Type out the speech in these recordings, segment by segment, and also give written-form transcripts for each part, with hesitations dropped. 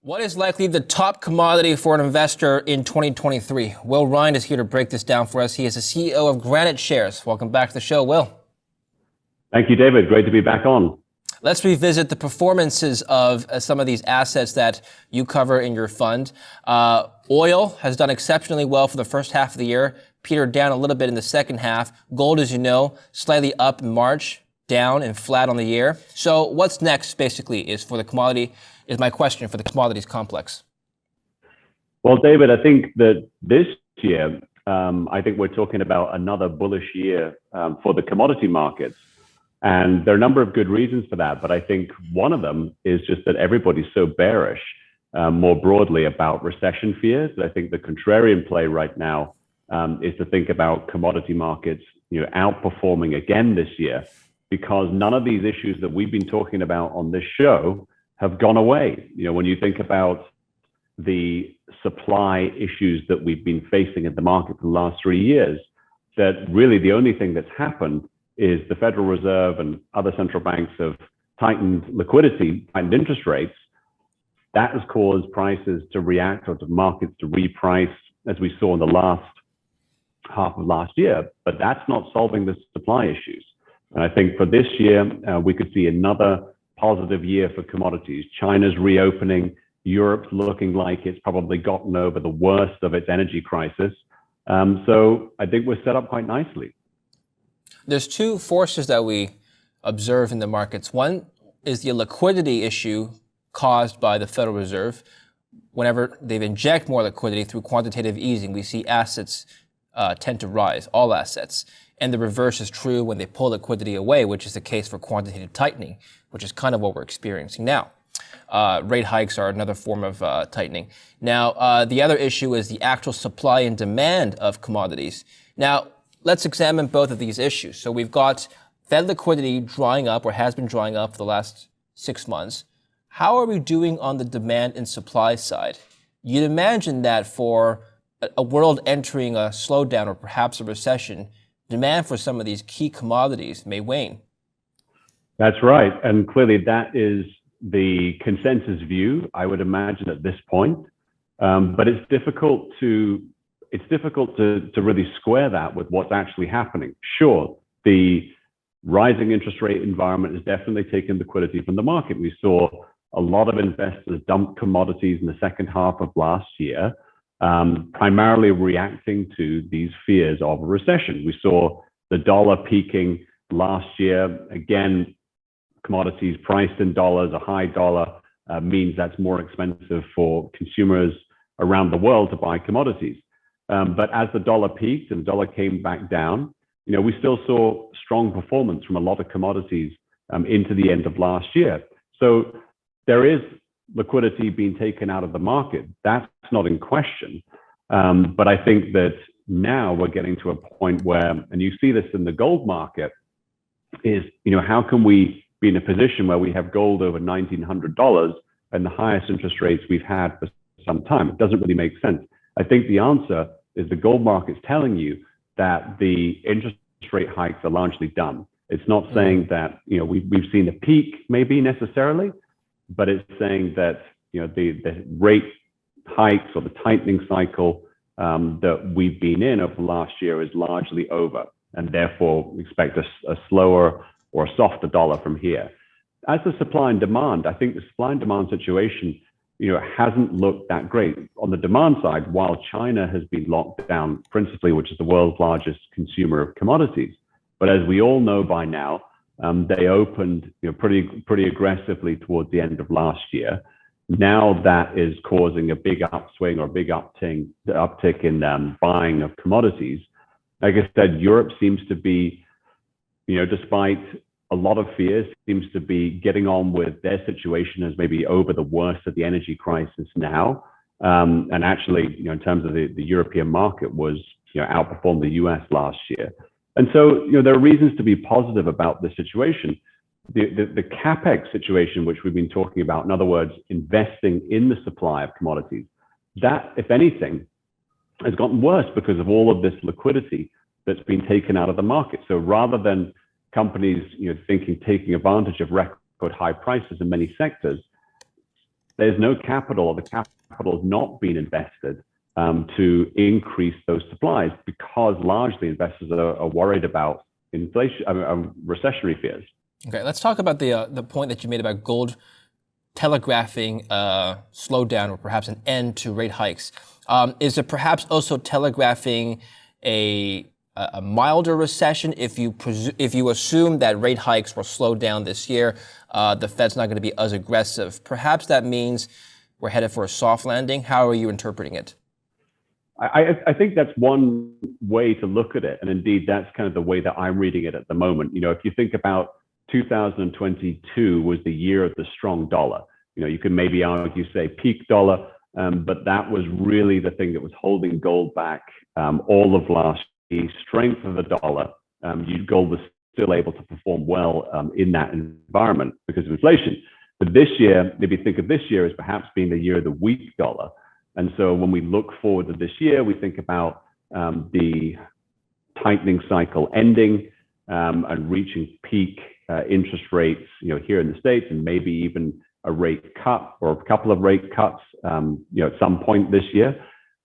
What is likely the top commodity for an investor in 2023? Will Rhind is here to break this down for us. He is the CEO of GraniteShares. Welcome back to the show, Will. Thank you, David. Great to be back on. Let's revisit the performances of some of these assets that you cover in your fund. Oil has done exceptionally well for the first half of the year, petered down a little bit in the second half. Gold, as you know, slightly up in March, down and flat on the year. So what's next, basically, is my question for the commodities complex. Well, David, I think that this year, I think we're talking about another bullish year for the commodity markets. And there are a number of good reasons for that. But I think one of them is just that everybody's so bearish more broadly about recession fears. I think the contrarian play right now is to think about commodity markets outperforming again this year, because none of these issues that we've been talking about on this show have gone away. When you think about the supply issues that we've been facing in the market for the last 3 years, that really the only thing that's happened is the Federal Reserve and other central banks have tightened liquidity, tightened interest rates. That has caused prices to react, or to markets to reprice, as we saw in the last half of last year. But that's not solving the supply issues. And I think for this year, we could see another positive year for commodities. China's reopening. Europe's looking like it's probably gotten over the worst of its energy crisis. So I think we're set up quite nicely. There's two forces that we observe in the markets. One is the liquidity issue caused by the Federal Reserve. Whenever they inject more liquidity through quantitative easing, we see assets tend to rise, all assets. And the reverse is true when they pull liquidity away, which is the case for quantitative tightening, which is kind of what we're experiencing now. Rate hikes are another form of tightening. Now, the other issue is the actual supply and demand of commodities. Now, let's examine both of these issues. So we've got Fed liquidity drying up, or has been drying up for the last 6 months. How are we doing on the demand and supply side? You'd imagine that for a world entering a slowdown or perhaps a recession, demand for some of these key commodities may wane. That's right. And clearly that is the consensus view, I would imagine, at this point. But it's difficult to really square that with what's actually happening. Sure, the rising interest rate environment has definitely taken liquidity from the market. We saw a lot of investors dump commodities in the second half of last year, primarily reacting to these fears of a recession. We saw the dollar peaking last year. Again, commodities priced in dollars, a high dollar means that's more expensive for consumers around the world to buy commodities. But as the dollar peaked and the dollar came back down, we still saw strong performance from a lot of commodities into the end of last year. So there is liquidity being taken out of the market. That's not in question. But I think that now we're getting to a point where, and you see this in the gold market, is, how can we be in a position where we have gold over $1,900 and the highest interest rates we've had for some time? It doesn't really make sense. I think the answer is the gold market's telling you that the interest rate hikes are largely done. It's not saying that we've seen a peak maybe necessarily, but it's saying that the rate hikes or the tightening cycle that we've been in over the last year is largely over, and therefore we expect a slower or a softer dollar from here. As the supply and demand, I think the supply and demand situation hasn't looked that great. On the demand side, while China has been locked down principally, which is the world's largest consumer of commodities, but as we all know by now, they opened pretty aggressively towards the end of last year. Now that is causing a big upswing or a big uptick in buying of commodities. Like I said, Europe seems to be, despite a lot of fears, seems to be getting on with their situation as maybe over the worst of the energy crisis now. And actually, in terms of the European market was, outperformed the US last year. And so, there are reasons to be positive about this situation. The capex situation, which we've been talking about, in other words, investing in the supply of commodities, that, if anything, has gotten worse because of all of this liquidity that's been taken out of the market. So rather than companies, taking advantage of record high prices in many sectors, there's no capital, or the capital has not been invested to increase those supplies, because largely investors are worried about inflation, recessionary fears. Okay, let's talk about the point that you made about gold telegraphing a slowdown or perhaps an end to rate hikes. Is it perhaps also telegraphing a milder recession if you assume that rate hikes will slow down this year? The Fed's not going to be as aggressive. Perhaps that means we're headed for a soft landing. How are you interpreting it? I think that's one way to look at it. And indeed, that's kind of the way that I'm reading it at the moment. If you think about 2022 was the year of the strong dollar. You could maybe argue, say, peak dollar, but that was really the thing that was holding gold back all of last year. Strength of the dollar, gold was still able to perform well in that environment because of inflation. But this year, if you think of this year as perhaps being the year of the weak dollar, and so when we look forward to this year, we think about the tightening cycle ending and reaching peak interest rates, here in the States, and maybe even a rate cut or a couple of rate cuts, at some point this year.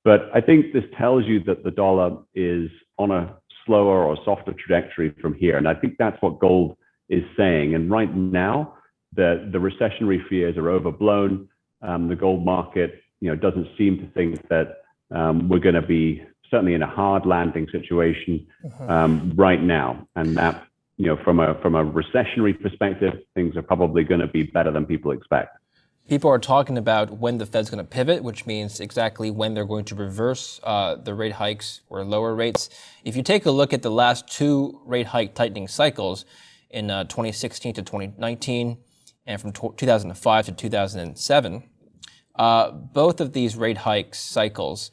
But I think this tells you that the dollar is on a slower or softer trajectory from here. And I think that's what gold is saying. And right now, the recessionary fears are overblown. The gold market, doesn't seem to think that we're going to be certainly in a hard landing situation right now. And that, from a recessionary perspective, things are probably going to be better than people expect. People are talking about when the Fed's going to pivot, which means exactly when they're going to reverse the rate hikes or lower rates. If you take a look at the last two rate hike tightening cycles in 2016 to 2019 and from 2005 to 2007, both of these rate hike cycles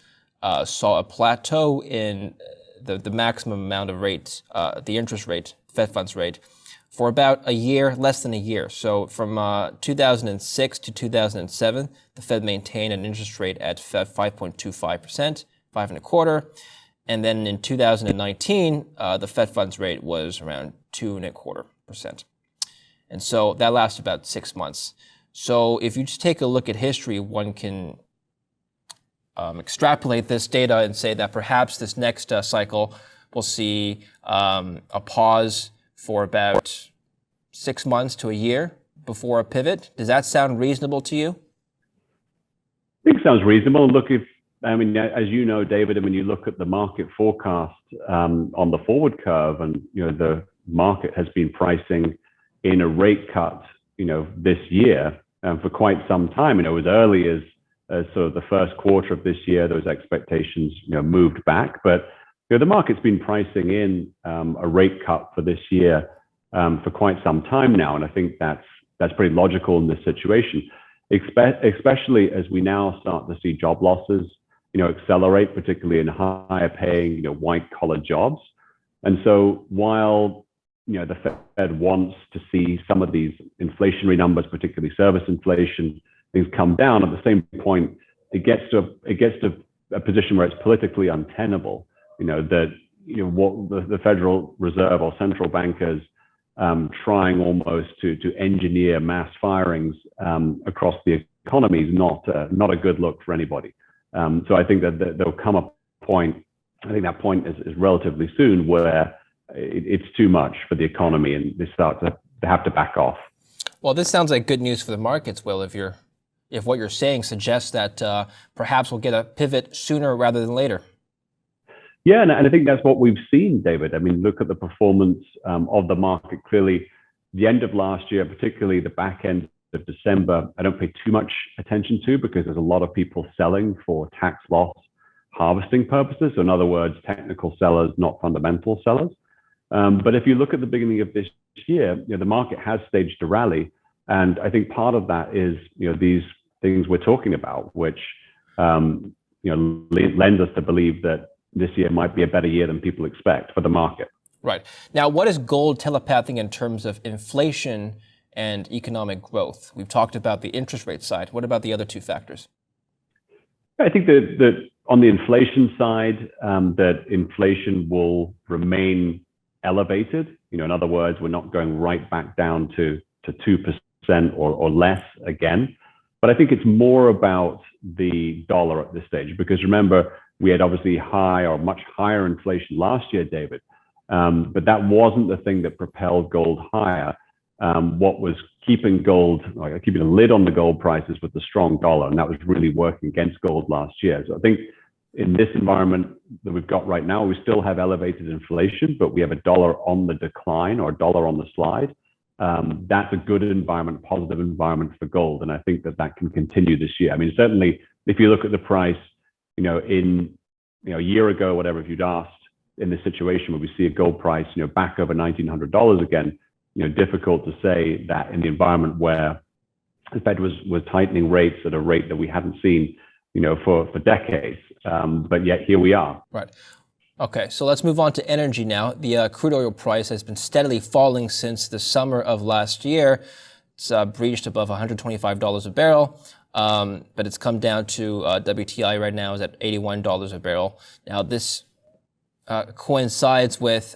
saw a plateau in the maximum amount of rates, the interest rate, Fed funds rate, for about a year, less than a year. So from 2006 to 2007, the Fed maintained an interest rate at 5.25%, 5.25%. And then in 2019, the Fed funds rate was around 2.25%. And so that lasted about 6 months. So if you just take a look at history, one can extrapolate this data and say that perhaps this next cycle will see a pause for about 6 months to a year before a pivot. Does that sound reasonable to you? I think it sounds reasonable. Look, as you know, David, you look at the market forecast on the forward curve, and the market has been pricing in a rate cut, this year for quite some time. As early as sort of the first quarter of this year, those expectations, moved back. But the market's been pricing in a rate cut for this year for quite some time now, and I think that's pretty logical in this situation, especially as we now start to see job losses, accelerate, particularly in higher paying, white collar jobs. And so while the Fed wants to see some of these inflationary numbers, particularly service inflation, things come down, at the same point, it gets to a position where it's politically untenable. What the Federal Reserve or central bankers trying almost to engineer mass firings across the economy is not a good look for anybody. So I think that there'll come a point, I think that point is relatively soon, where it's too much for the economy and they start to have to back off. Well, this sounds like good news for the markets, Will, if what you're saying suggests that perhaps we'll get a pivot sooner rather than later. Yeah, and I think that's what we've seen, David. Look at the performance of the market. Clearly, the end of last year, particularly the back end of December, I don't pay too much attention to because there's a lot of people selling for tax loss harvesting purposes. So in other words, technical sellers, not fundamental sellers. But if you look at the beginning of this year, the market has staged a rally. And I think part of that is, these things we're talking about, which, lends us to believe that this year might be a better year than people expect for the market. Right. Now, what is gold telepathing in terms of inflation and economic growth? We've talked about the interest rate side. What about the other two factors? I think that on the inflation side, that inflation will remain elevated. In other words, we're not going right back down to 2% or less again. But I think it's more about the dollar at this stage, because remember, we had obviously high or much higher inflation last year, David. But that wasn't the thing that propelled gold higher. What was keeping keeping a lid on the gold prices was the strong dollar, and that was really working against gold last year. So I think in this environment that we've got right now, we still have elevated inflation, but we have a dollar on the decline or a dollar on the slide. That's a good environment, positive environment for gold, and I think that can continue this year. I mean, certainly, if you look at the price, a year ago, whatever, if you'd asked in this situation where we see a gold price, back over $1,900 again, difficult to say that in the environment where the Fed was tightening rates at a rate that we hadn't seen, for decades. But yet here we are. Right. Okay, so let's move on to energy now. The crude oil price has been steadily falling since the summer of last year. It's breached above $125 a barrel, but it's come down to WTI right now is at $81 a barrel. Now this coincides with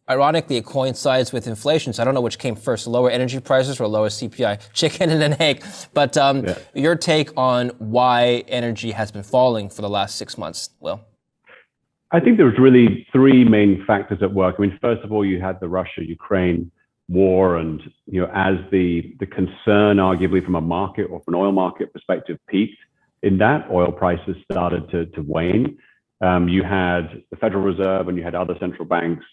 ironically, it coincides with inflation. So I don't know which came first, lower energy prices or lower CPI, chicken and an egg. But your take on why energy has been falling for the last 6 months, Will? I think there's really three main factors at work. I mean, first of all, you had the Russia-Ukraine war, and as the concern, arguably from a market or from an oil market perspective, peaked in that, oil prices started to wane. You had the Federal Reserve and you had other central banks,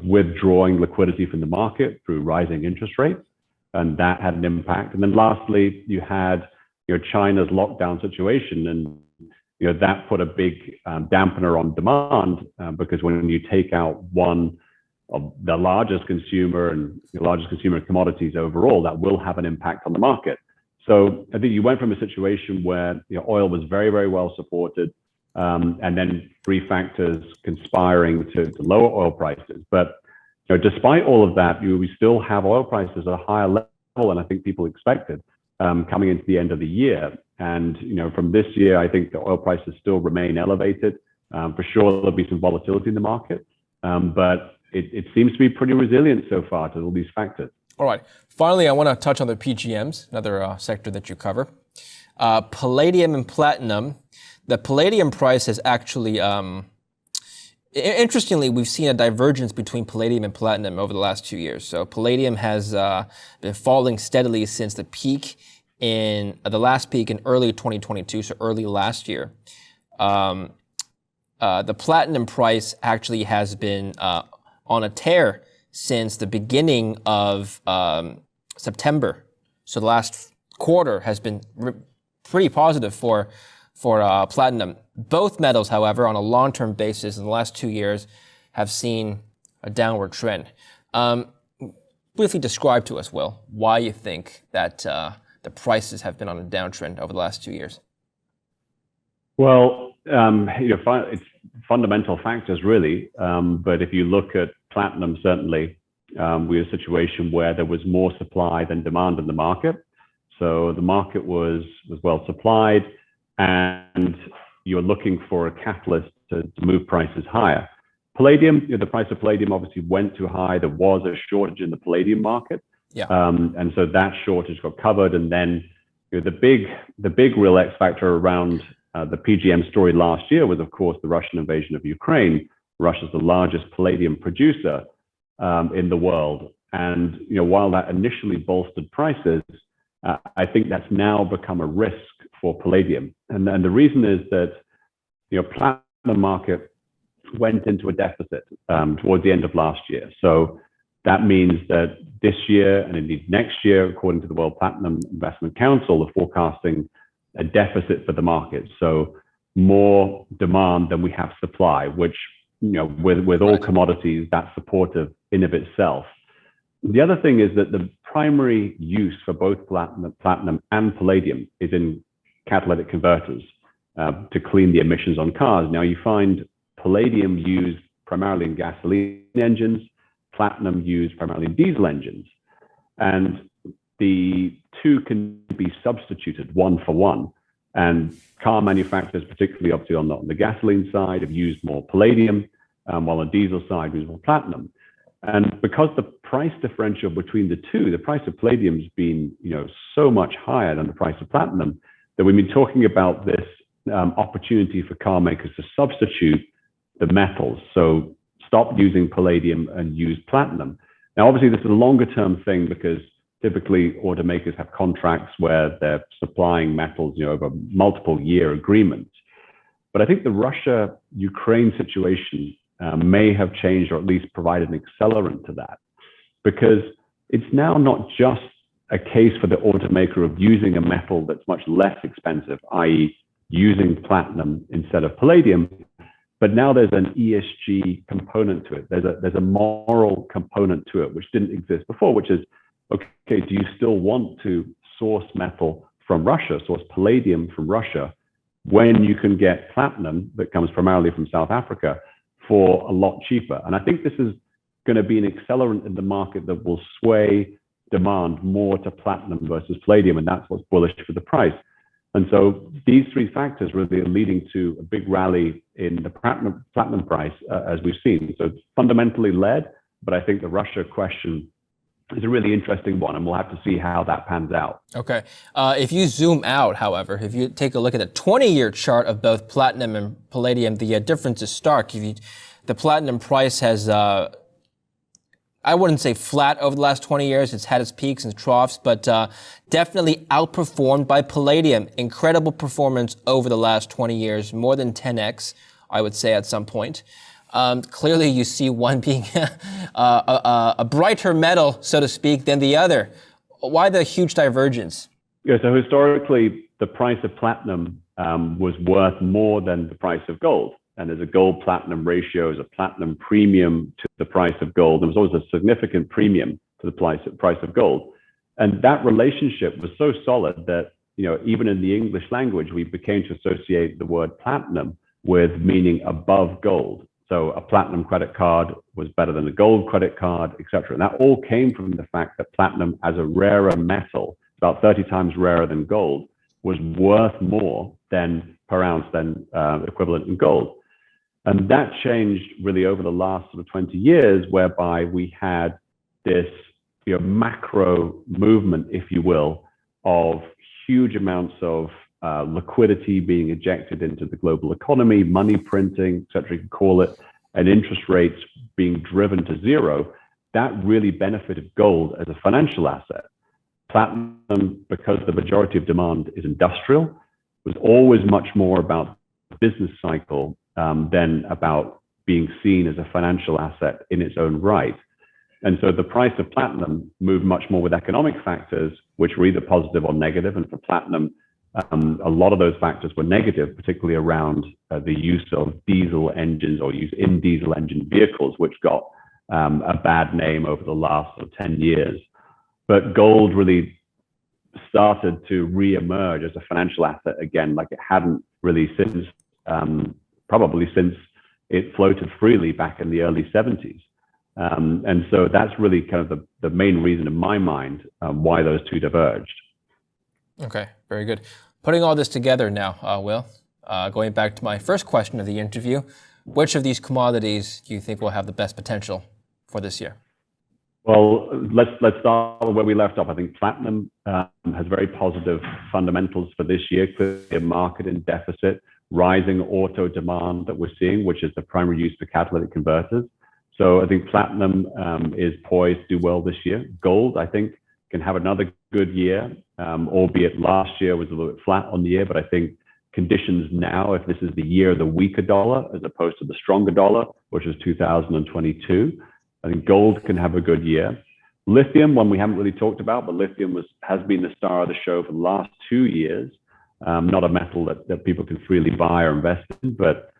withdrawing liquidity from the market through rising interest rates, and that had an impact. And then lastly, you had China's lockdown situation, and that put a big dampener on demand because when you take out one of the largest consumer and the largest consumer commodities overall, that will have an impact on the market. So I think you went from a situation where oil was very, very well supported, and then three factors conspiring to lower oil prices. But despite all of that, we still have oil prices at a higher level than I think people expected coming into the end of the year. And from this year, I think the oil prices still remain elevated. For sure, there'll be some volatility in the market, but it seems to be pretty resilient so far to all these factors. All right. Finally, I want to touch on the PGMs, another sector that you cover. Palladium and platinum. The palladium price has actually, interestingly, we've seen a divergence between palladium and platinum over the last 2 years. So palladium has been falling steadily since the peak the last peak in early 2022, so early last year. The platinum price actually has been on a tear since the beginning of September. So the last quarter has been pretty positive for platinum. Both metals, however, on a long-term basis in the last 2 years have seen a downward trend. Briefly describe to us, Will, why you think that the prices have been on a downtrend over the last 2 years. Well, it's fundamental factors really. But if you look at platinum, certainly we had a situation where there was more supply than demand in the market. So the market was well supplied, and you're looking for a catalyst to move prices higher. Palladium, the price of palladium obviously went too high. There was a shortage in the palladium market. Yeah. And so that shortage got covered. And then the big real X factor around the PGM story last year was, of course, the Russian invasion of Ukraine. Russia's the largest palladium producer in the world. And while that initially bolstered prices, I think that's now become a risk for palladium. And the reason is that platinum market went into a deficit towards the end of last year. So that means that this year and indeed next year, according to the World Platinum Investment Council, are forecasting a deficit for the market. So more demand than we have supply, which with all commodities, that's supportive in of itself. The other thing is that the primary use for both platinum and palladium is in catalytic converters to clean the emissions on cars. Now you find palladium used primarily in gasoline engines, platinum used primarily in diesel engines. And the two can be substituted one for one. And car manufacturers, particularly obviously on the gasoline side, have used more palladium, while on the diesel side, we use more platinum. And because the price differential between the two, the price of palladium's been, so much higher than the price of platinum, that we've been talking about this opportunity for car makers to substitute the metals. So stop using palladium and use platinum. Now, obviously, this is a longer term thing because typically automakers have contracts where they're supplying metals, over multiple year agreements. But I think the Russia-Ukraine situation may have changed, or at least provided an accelerant to that, because it's now not just a case for the automaker of using a metal that's much less expensive, i.e. using platinum instead of palladium, but now there's an ESG component to it. There's a moral component to it, which didn't exist before, which is, okay, do you still want to source metal from Russia, source palladium from Russia, when you can get platinum that comes primarily from South Africa for a lot cheaper? And I think this is going to be an accelerant in the market that will sway demand more to platinum versus palladium, and that's what's bullish for the price. And so these three factors really are leading to a big rally in the platinum price, as we've seen. So it's fundamentally led, but I think the Russia question is a really interesting one, and we'll have to see how that pans out. Okay. If you zoom out, however, if you take a look at the 20-year chart of both platinum and palladium, the difference is stark. The platinum price has, I wouldn't say flat over the last 20 years. It's had its peaks and troughs, but definitely outperformed by palladium. Incredible performance over the last 20 years, more than 10x, I would say at some point. Clearly, you see one being a brighter metal, so to speak, than the other. Why the huge divergence? Yeah, so historically, the price of platinum was worth more than the price of gold. And there's a gold-platinum ratio, there's a platinum premium to the price of gold. There was always a significant premium to the price of gold. And that relationship was so solid that, even in the English language, we became to associate the word platinum with meaning above gold. So a platinum credit card was better than a gold credit card, et cetera. And that all came from the fact that platinum, as a rarer metal, about 30 times rarer than gold, was worth more than per ounce than equivalent in gold. And that changed really over the last sort of 20 years, whereby we had this macro movement, if you will, of huge amounts of liquidity being ejected into the global economy, money printing, et cetera, you can call it, and interest rates being driven to zero. That really benefited gold as a financial asset. Platinum, because the majority of demand is industrial, was always much more about the business cycle than about being seen as a financial asset in its own right. And so the price of platinum moved much more with economic factors, which were either positive or negative. And for platinum, a lot of those factors were negative, particularly around the use of diesel engines or use in diesel engine vehicles, which got a bad name over the last 10 years. But gold really started to re-emerge as a financial asset again, like it hadn't really since, probably since it floated freely back in the early 70s. And so that's really kind of the main reason in my mind why those two diverged. Okay, very good. Putting all this together now, Will, going back to my first question of the interview, which of these commodities do you think will have the best potential for this year? Well, let's start where we left off. I think platinum has very positive fundamentals for this year, clearly a market in deficit, rising auto demand that we're seeing, which is the primary use for catalytic converters. So I think platinum is poised to do well this year. Gold, I think, can have another good year, albeit last year was a little bit flat on the year, but I think conditions now, if this is the year of the weaker dollar as opposed to the stronger dollar, which was 2022, I think gold can have a good year. Lithium, one we haven't really talked about, but lithium has been the star of the show for the last 2 years. Not a metal that people can freely buy or invest in, but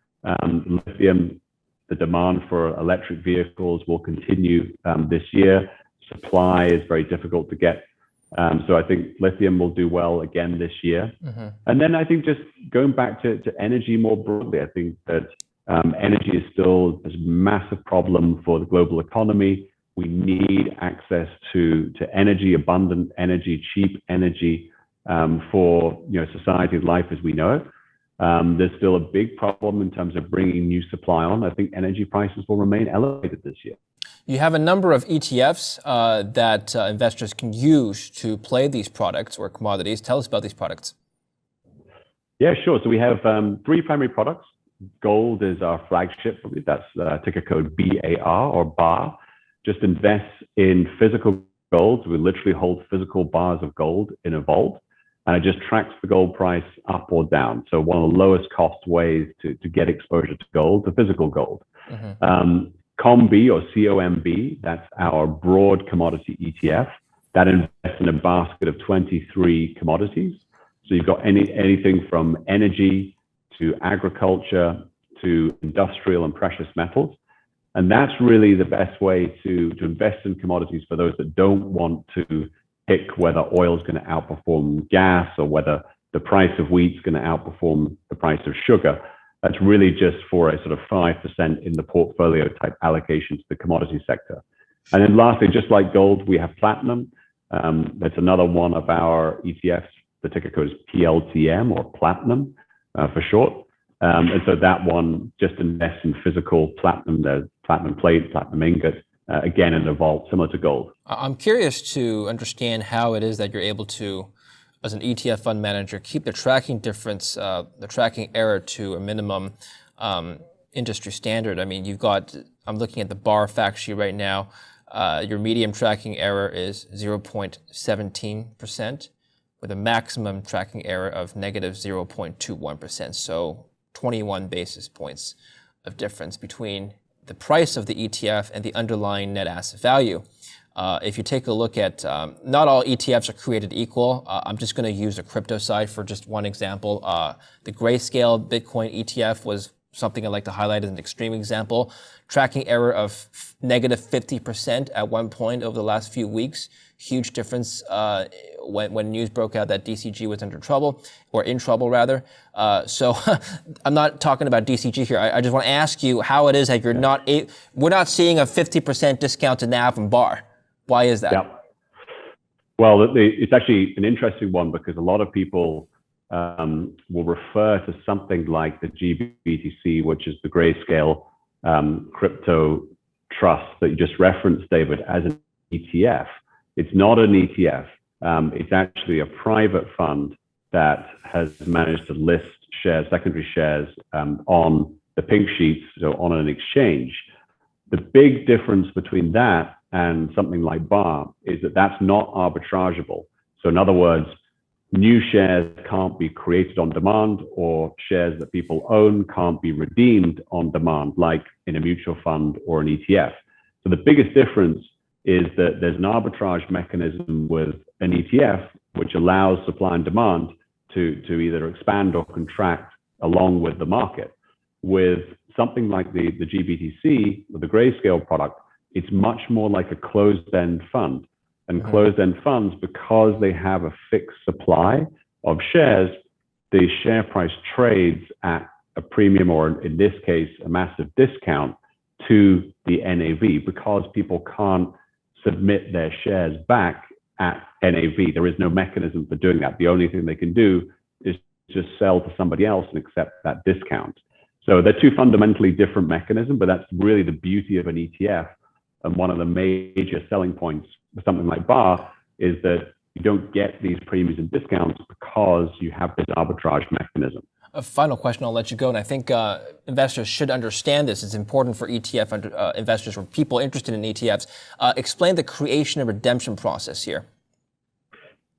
lithium, the demand for electric vehicles will continue this year. Supply is very difficult to get. So I think lithium will do well again this year. Mm-hmm. And then I think just going back to energy more broadly, I think that energy is still a massive problem for the global economy. We need access to energy, abundant energy, cheap energy for society and life as we know it. There's still a big problem in terms of bringing new supply on. I think energy prices will remain elevated this year. You have a number of ETFs that investors can use to play these products or commodities. Tell us about these products. Yeah, sure. So we have three primary products. Gold is our flagship. That's ticker code BAR or BAR. Just invests in physical gold. We literally hold physical bars of gold in a vault, and it just tracks the gold price up or down. So one of the lowest cost ways to get exposure to gold, to physical gold. COMB or COMB, that's our broad commodity ETF that invests in a basket of 23 commodities. So you've got anything from energy to agriculture to industrial and precious metals. And that's really the best way to invest in commodities for those that don't want to pick whether oil is going to outperform gas or whether the price of wheat is going to outperform the price of sugar. That's really just for a sort of 5% in the portfolio type allocation to the commodity sector. And then lastly, just like gold, we have platinum. That's another one of our ETFs. The ticker code is PLTM or platinum for short. And so that one just invests in physical platinum. There's platinum plate, platinum ingot, again in a vault, similar to gold. I'm curious to understand how it is that you're able to, as an ETF fund manager, keep the tracking difference, the tracking error to a minimum industry standard. I mean, I'm looking at the BAR fact sheet right now. Your medium tracking error is 0.17%. with a maximum tracking error of negative 0.21%. So 21 basis points of difference between the price of the ETF and the underlying net asset value. If you take a look at, not all ETFs are created equal. I'm just going to use the crypto side for just one example. The Grayscale Bitcoin ETF was something I'd like to highlight as an extreme example. Tracking error of negative 50% at one point over the last few weeks. Huge difference when news broke out that DCG was under trouble, or in trouble rather. So I'm not talking about DCG here. I just want to ask you how it is that we're not seeing a 50% discount to NAV and BAR. Why is that? Yeah. Well, it's actually an interesting one because a lot of people will refer to something like the GBTC, which is the Grayscale crypto trust that you just referenced, David, as an ETF. It's not an ETF. It's actually a private fund that has managed to list shares, secondary shares, on the pink sheets, so on an exchange. The big difference between that and something like BAR is that that's not arbitrageable. So in other words, new shares can't be created on demand, or shares that people own can't be redeemed on demand, like in a mutual fund or an ETF. So the biggest difference is that there's an arbitrage mechanism with an ETF, which allows supply and demand to either expand or contract along with the market. With something like the GBTC, or the Grayscale product, it's much more like a closed-end fund. And closed-end funds, because they have a fixed supply of shares, the share price trades at a premium, or in this case, a massive discount to the NAV, because people can't submit their shares back at NAV. There is no mechanism for doing that. The only thing they can do is just sell to somebody else and accept that discount. So they're two fundamentally different mechanisms, but that's really the beauty of an ETF. And one of the major selling points with something like BAR is that you don't get these premiums and discounts because you have this arbitrage mechanism. A final question, I'll let you go. And I think investors should understand this. It's important for ETF investors or people interested in ETFs. Explain the creation and redemption process here.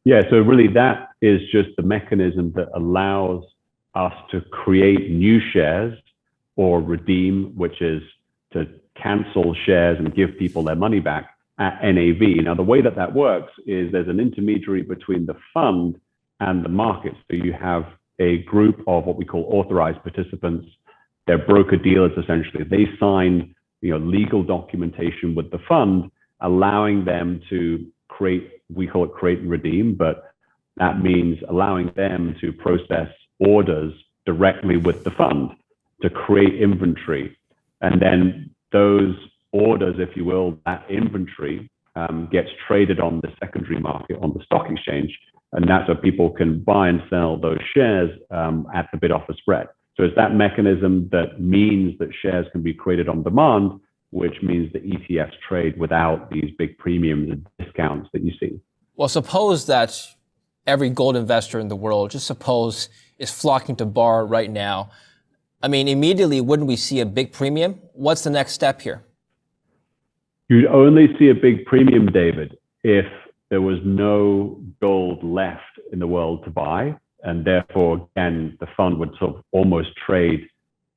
Yeah, so really that is just the mechanism that allows us to create new shares or redeem, which is to cancel shares and give people their money back at NAV. Now, the way that works is there's an intermediary between the fund and the market. So you have a group of what we call authorized participants. They're broker dealers, essentially. They sign, legal documentation with the fund, allowing them to create, we call it create and redeem, but that means allowing them to process orders directly with the fund to create inventory. And then those orders, if you will, that inventory gets traded on the secondary market, on the stock exchange. And that's so people can buy and sell those shares at the bid offer spread. So it's that mechanism that means that shares can be created on demand which means the ETFs trade without these big premiums and discounts that you see. Well, suppose that every gold investor in the world, just suppose, is flocking to bar right now. I mean, immediately, wouldn't we see a big premium? What's the next step here? You'd only see a big premium, David, if there was no gold left in the world to buy. And therefore, again, the fund would sort of almost trade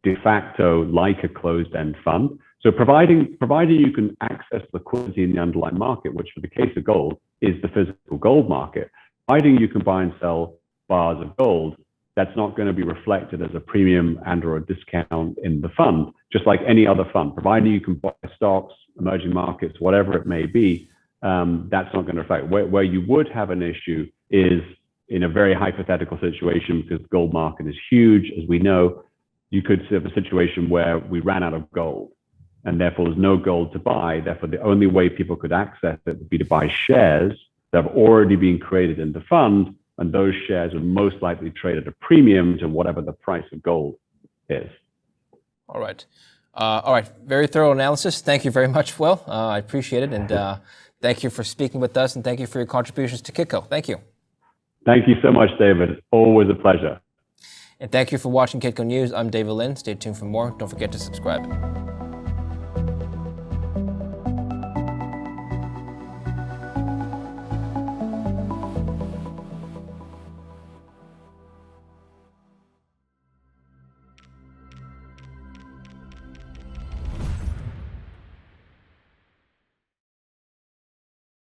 de facto like a closed-end fund. So providing you can access liquidity in the underlying market, which for the case of gold is the physical gold market, providing you can buy and sell bars of gold, that's not going to be reflected as a premium and or a discount in the fund, just like any other fund. Providing you can buy stocks, emerging markets, whatever it may be, that's not going to affect. Where you would have an issue is in a very hypothetical situation, because the gold market is huge, as we know. You could have a situation where we ran out of gold and therefore there's no gold to buy. Therefore, the only way people could access it would be to buy shares that have already been created in the fund, and those shares would most likely trade at a premium to whatever the price of gold is. All right. Very thorough analysis. Thank you very much, Will. I appreciate it. And thank you for speaking with us, and thank you for your contributions to Kitco. Thank you. Thank you so much, David. Always a pleasure. And thank you for watching Kitco News. I'm David Lin. Stay tuned for more. Don't forget to subscribe.